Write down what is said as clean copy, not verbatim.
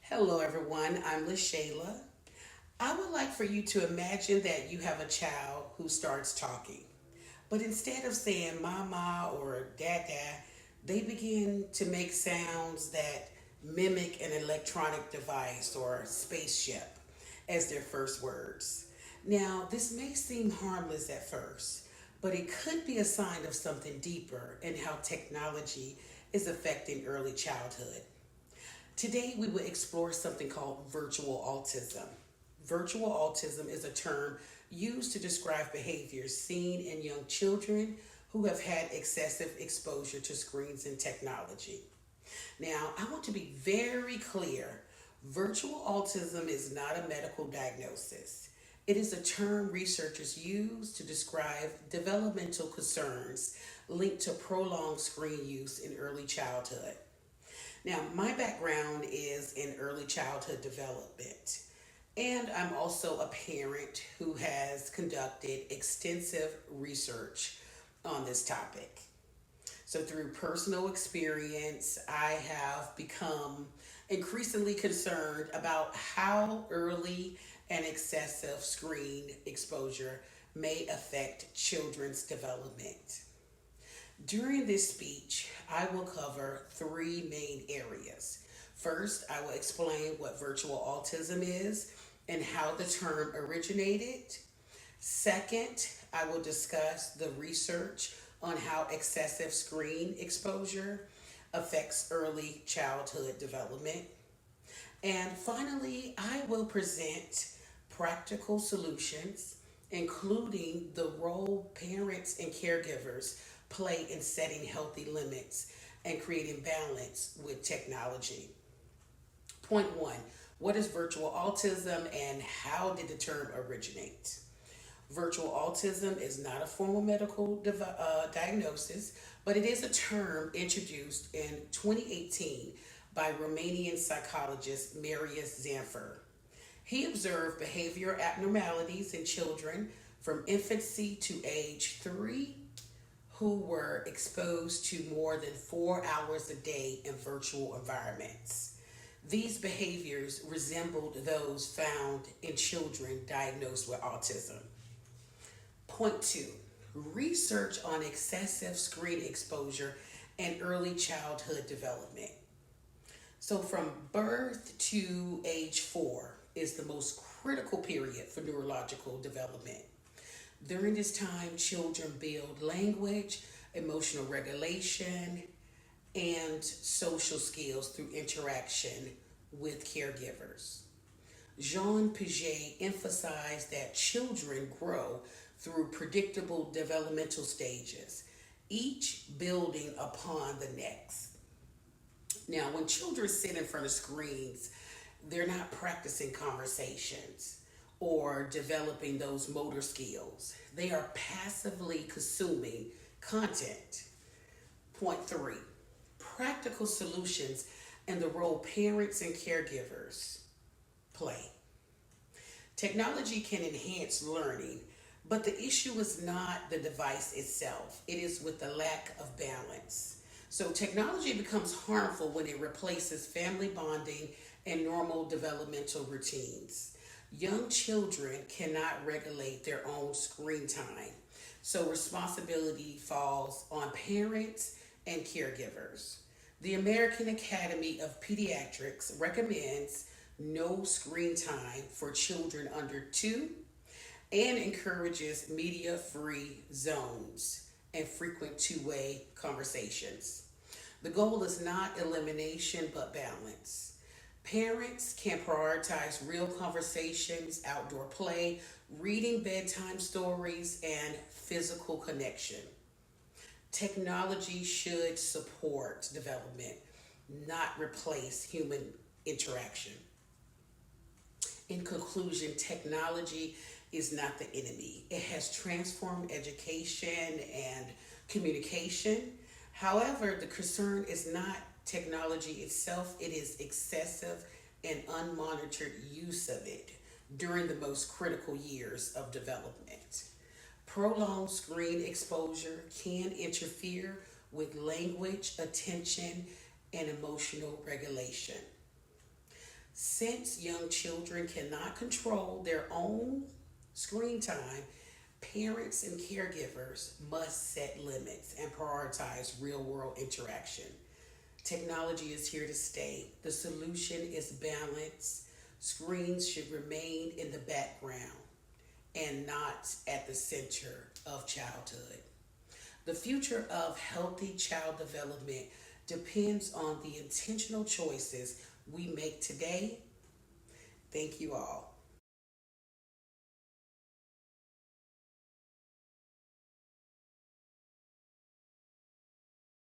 Hello, everyone. I'm LaShayla. I would like for you to imagine that you have a child who starts talking, but instead of saying mama or dada, they begin to make sounds that mimic an electronic device or spaceship as their first words. Now, this may seem harmless at first, but it could be a sign of something deeper in how technology is affecting early childhood. Today, we will explore something called virtual autism. Virtual autism is a term used to describe behaviors seen in young children who have had excessive exposure to screens and technology. Now, I want to be very clear, virtual autism is not a medical diagnosis. It is a term researchers use to describe developmental concerns linked to prolonged screen use in early childhood. Now, my background is in early childhood development, and I'm also a parent who has conducted extensive research on this topic. So, through personal experience, I have become increasingly concerned about how early and excessive screen exposure may affect children's development. During this speech, I will cover three main areas. First, I will explain what virtual autism is and how the term originated. Second, I will discuss the research on how excessive screen exposure affects early childhood development. And finally, I will present practical solutions, including the role parents and caregivers play in setting healthy limits and creating balance with technology. Point one, what is virtual autism and how did the term originate? Virtual autism is not a formal medical diagnosis, but it is a term introduced in 2018 by Romanian psychologist Marius Zanfer. He observed behavior abnormalities in children from infancy to age 3 who were exposed to more than 4 hours a day in virtual environments. These behaviors resembled those found in children diagnosed with autism. Point two, research on excessive screen exposure and early childhood development. So, from birth to age 4 is the most critical period for neurological development. During this time, children build language, emotional regulation, and social skills through interaction with caregivers. Jean Piaget emphasized that children grow through predictable developmental stages, each building upon the next. Now, when children sit in front of screens, they're not practicing conversations or developing those motor skills. They are passively consuming content. Point three, practical solutions and the role parents and caregivers play. Technology can enhance learning, but the issue is not the device itself, it is with the lack of balance. So, technology becomes harmful when it replaces family bonding and normal developmental routines. Young children cannot regulate their own screen time, so responsibility falls on parents and caregivers. The American Academy of Pediatrics recommends no screen time for children under 2 and encourages media free zones and frequent two-way conversations. The goal is not elimination but balance. Parents can prioritize real conversations, outdoor play, reading bedtime stories, and physical connection. Technology should support development, not replace human interaction. In conclusion, technology is not the enemy. It has transformed education and communication. However, the concern is not technology itself, it is excessive and unmonitored use of it during the most critical years of development. Prolonged screen exposure can interfere with language, attention, and emotional regulation. Since young children cannot control their own screen time, parents and caregivers must set limits and prioritize real world interaction. Technology is here to stay. The solution is balance. Screens should remain in the background and not at the center of childhood. The future of healthy child development depends on the intentional choices we make today. Thank you all.